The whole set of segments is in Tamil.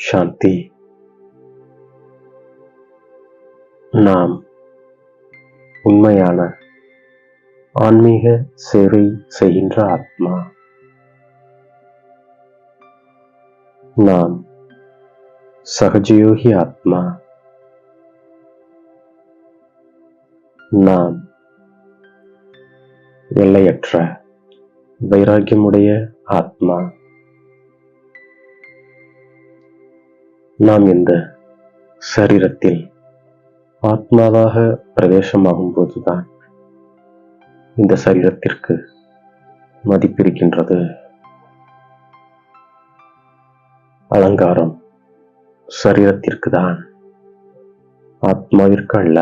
சாந்தி. நாம் உண்மையான ஆன்மீக சேவை செய்கின்ற ஆத்மா. நாம் சகஜயோகி ஆத்மா. நாம் எல்லையற்ற வைராக்கியமுடைய ஆத்மா. நாம் இந்த சரீரத்தில் ஆத்மாவாக பிரவேசமாகும் போதுதான் இந்த சரீரத்திற்கு மதிப்பிருக்கின்றது. அலங்காரம் சரீரத்திற்கு தான், ஆத்மாவிற்கு அல்ல.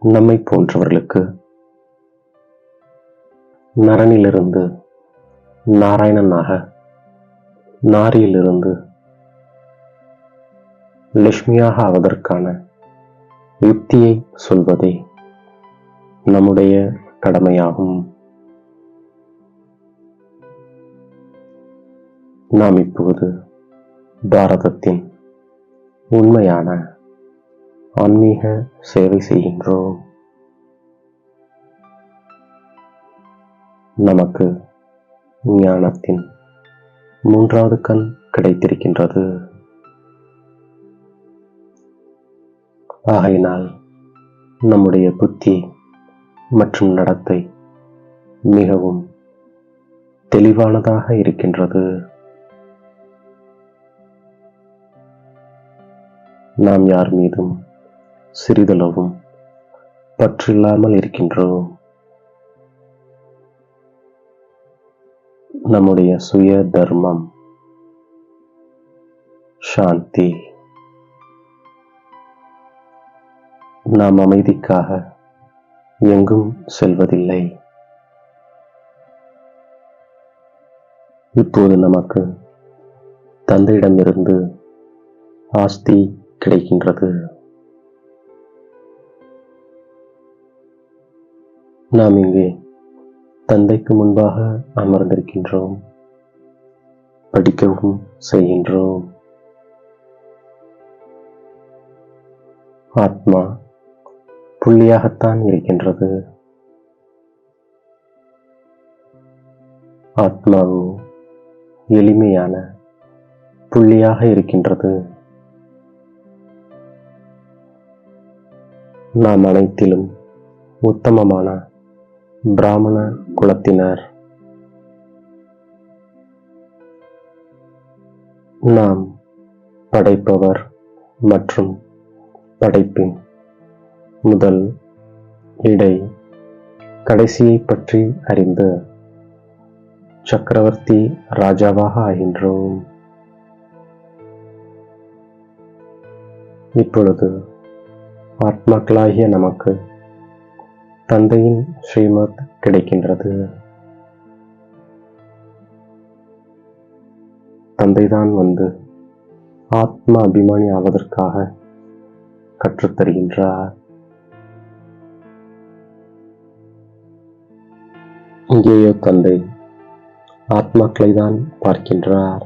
நம்மை போன்றவர்களுக்கு நரனிலிருந்து நாராயணனாக, நாரியிலிருந்து லட்சுமியாக ஆவதற்கான யுக்தியை சொல்வதே நம்முடைய கடமையாகும். நாம் இப்போது பாரதத்தின் உண்மையான ஆன்மீக சேவை செய்கின்றோம். நமக்கு ஞானத்தின் மூன்றாவது கண் கிடைத்திருக்கின்றது. ஆகையினால் நம்முடைய புத்தி மற்றும் நடத்தை மிகவும் தெளிவானதாக இருக்கின்றது. நாம் யார் மீதும் சிறிதளவும் பற்றில்லாமல் இருக்கின்றோம். நம்முடைய சுய தர்மம் சாந்தி. நாம் அமைதிக்காக எங்கும் செல்வதில்லை. இப்போது நமக்கு தந்தையிடமிருந்து ஆஸ்தி கிடைக்கின்றது. நாம் இங்கே தந்தைக்கு முன்பாக அமர்ந்திருக்கின்றோம். படிக்கவும் செய்கின்றோம். ஆத்மா புள்ளியாகத்தான் இருக்கின்றது. ஆத்மாவு எளிமையான புள்ளியாக இருக்கின்றது. நாம் அனைத்திலும் உத்தமமான பிராமண குலத்தினர். நாம் படைப்பவர் மற்றும் படைப்பின் முதல், இடை, கடைசியை பற்றி அறிந்து சக்கரவர்த்தி ராஜாவாக ஆகின்றோம். இப்பொழுது ஆத்மாக்களாகிய நமக்கு தந்தையின் ஸ்ரீமத் கிடைக்கின்றது. தந்தைதான் வந்து ஆத்மா அபிமானி ஆவதற்காக கற்றுத்தருகின்றார். இங்கேயோ தந்தை ஆத்மாக்களை தான் பார்க்கின்றார்.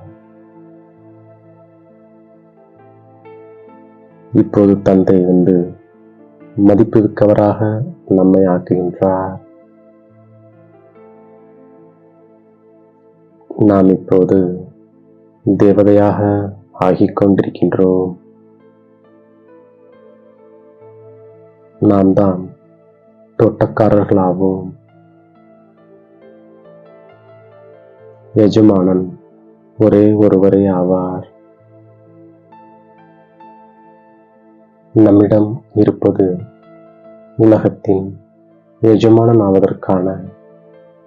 இப்போது தந்தை வந்து மதிப்புமிக்கவராக நம்மை ஆக்குகின்றார். நாம் இப்போது தேவதையாக ஆகிக் கொண்டிருக்கின்றோம். நாம் தான் தோட்டக்காரர்களாவோம். எஜமானன் ஒரே ஒருவரே ஆவார். நம்மிடம் இருப்பது உலகத்தின் எஜமானன் ஆவதற்கான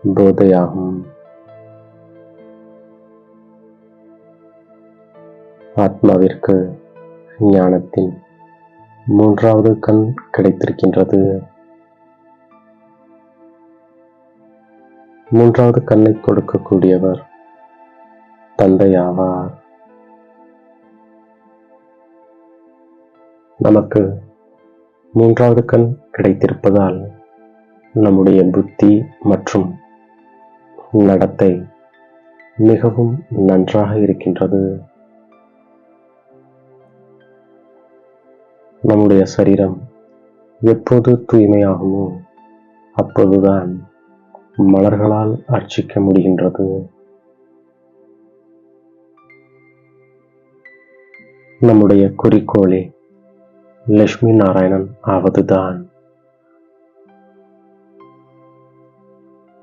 போதையாகும். ஆத்மாவிற்கு ஞானத்தின் மூன்றாவது கண் கிடைத்திருக்கின்றது. மூன்றாவது கண்ணை கொடுக்கக்கூடியவர் தந்தை ஆவார். நமக்கு மூன்றாவது கண் கிடைத்திருப்பதால் நம்முடைய புத்தி மற்றும் நடத்தை மிகவும் நன்றாக இருக்கின்றது. நம்முடைய சரீரம் எப்போது தூய்மையாகுமோ அப்போதுதான் மலர்களால் அர்ச்சிக்க முடிகின்றது. நம்முடைய குறிக்கோளே லட்சுமி நாராயணன் ஆவதுதான்.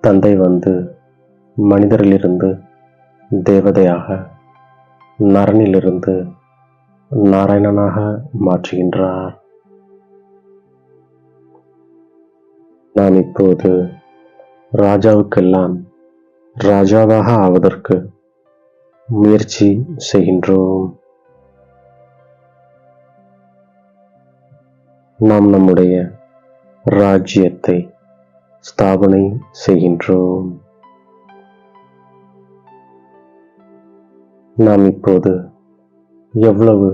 தந்தை வந்து மனிதரிலிருந்து தேவதையாக, நரனிலிருந்து நாராயணனாக மாற்றுகின்றார். நாம் இப்போது ராஜாவுக்கெல்லாம் ராஜாவாக ஆவதற்கு முயற்சி செய்கின்றோம். நாம் நம்முடைய ராஜ்யத்தை ஸ்தாபனை செய்கின்றோம். நாம் இப்போது எவ்வளவு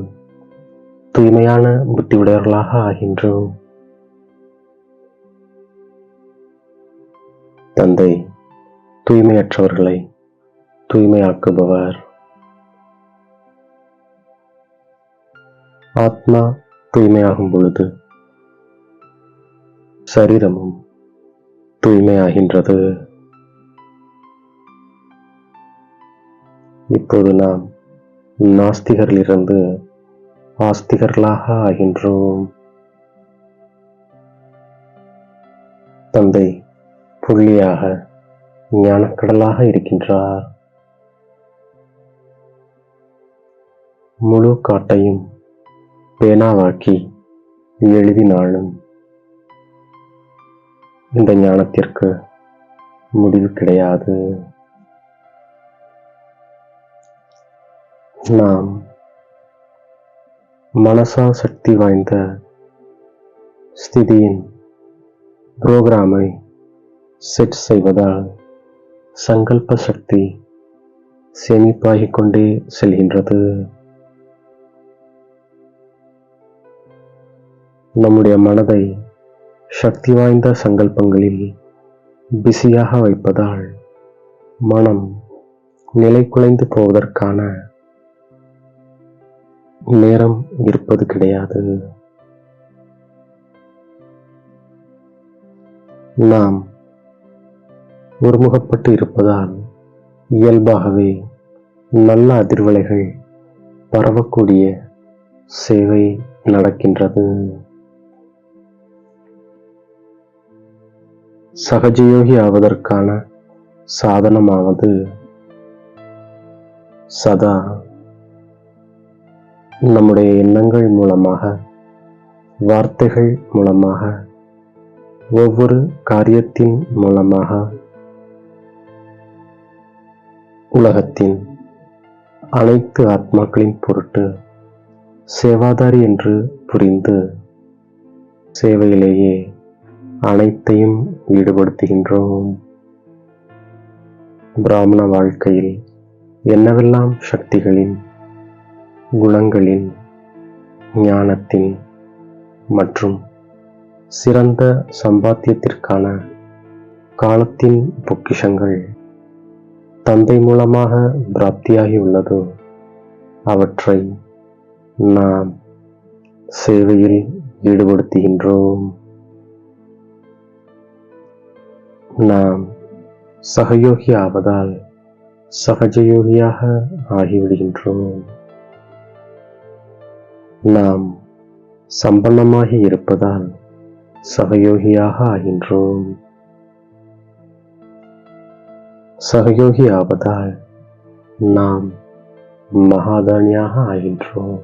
தூய்மையான புத்தியுடையவர்களாக ஆகின்றோம். தந்தை தூய்மையற்றவர்களை தூய்மையாக்குபவர். ஆத்மா தூய்மையாகும் பொழுது சரீரமும் தூய்மையாகின்றது. இப்போது நாம் நாஸ்திகரிலிருந்து ஆஸ்திகர்களாக ஆகின்றோம். தந்தை புள்ளியாக ஞானக்கடலாக இருக்கின்றார். முழு காட்டையும் பேனாவாக்கி எழுதினாலும் இந்த ஞானத்திற்கு முடிவு கிடையாது. நாம் மனசா சக்தி வாய்ந்த ஸ்திதியின் புரோகிராமை செட் செய்வதால் சங்கல்ப சக்தி சேமிப்பாகிக் கொண்டே செல்கின்றது. நம்முடைய மனதை சக்தி வாய்ந்த சங்கல்பங்களில் பிஸியாக வைப்பதால் மனம் நிலை குலைந்து போவதற்கான நேரம் இருப்பது கிடையாது. நாம் ஒருமுகப்பட்டு இருப்பதால் இயல்பாகவே நல்ல அதிர்வலைகள் பரவக்கூடிய சேவை நடக்கின்றது. சகஜயோகி ஆவதற்கான சாதனமானது சதா நம்முடைய எண்ணங்கள் மூலமாக, வார்த்தைகள் மூலமாக, ஒவ்வொரு காரியத்தின் மூலமாக உலகத்தின் அனைத்து ஆத்மாக்களின் பொருட்டு சேவாதாரி என்று புரிந்து சேவையிலேயே அனைத்தையும் ஈடுபடுத்துகின்றோம். பிராமண வாழ்க்கையில் என்னவெல்லாம் சக்திகளின், குணங்களின், ஞானத்தின் மற்றும் சிறந்த சம்பாத்தியத்திற்கான காலத்தின் பொக்கிஷங்கள் தந்தை மூலமாக பிராப்தியாகி உள்ளதோ அவற்றை நாம் சேவையில் ஈடுபடுத்துகின்றோம். நாம் சகயோகி ஆவதால் சகஜயோகியாக ஆகிவிடுகின்றோம். நாம் சம்பன்னமாகி இருப்பதால் சகயோகியாக ஆகின்றோம். சகயோகி ஆவதால் நாம் மகாதானியாக ஆகின்றோம்.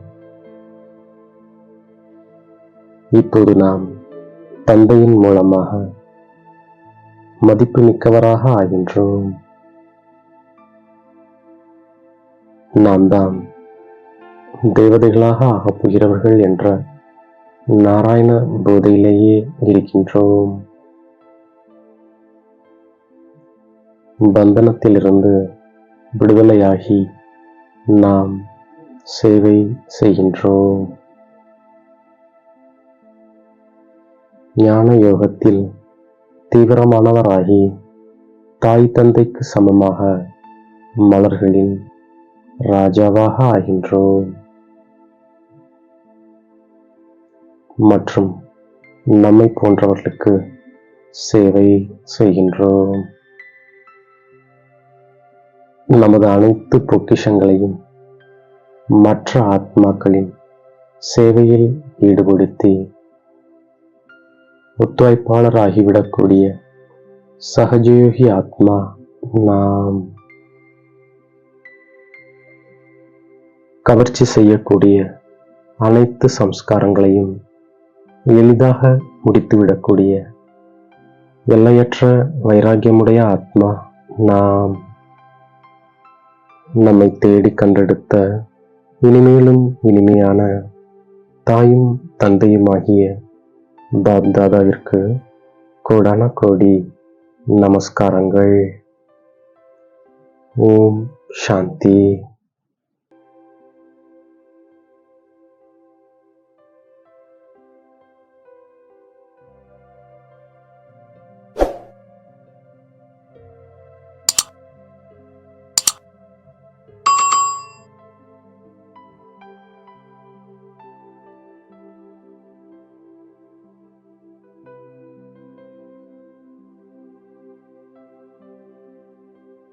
இப்போது நாம் தந்தையின் மூலமாக மதிப்பு மிக்கவராக ஆகின்றோம். நாம் தான் தேவதைகளாக ஆகப் போகிறவர்கள் என்ற நாராயண போதையிலேயே இருக்கின்றோம். பந்தனத்திலிருந்து விடுதலையாகி நாம் சேவை செய்கின்றோம். ஞான யோகத்தில் தீவிரமானவராகி தாய் தந்தைக்கு சமமாக மலர்களின் ராஜாவாக ஆகின்றோம் மற்றும் நம்மை போன்றவர்களுக்கு சேவை செய்கின்றோம். நமது அனைத்து பொக்கிஷங்களையும் மற்ற ஆத்மாக்களின் சேவையில் ஈடுபடுத்தி ஒத்துழைப்பாளராகிவிடக்கூடிய சகஜயோகி ஆத்மா நாம். கவர்ச்சி செய்யக்கூடிய அனைத்து சம்ஸ்காரங்களையும் எளிதாக முடித்துவிடக்கூடிய எல்லையற்ற வைராகியமுடைய ஆத்மா நாம். நம்மை தேடி கண்டெடுத்த இனிமேலும் இனிமையான தாயும் தந்தையுமாகிய பாப் தாதாவிற்கு கோடான கோடி நமஸ்காரங்கள். ஓம் சாந்தி.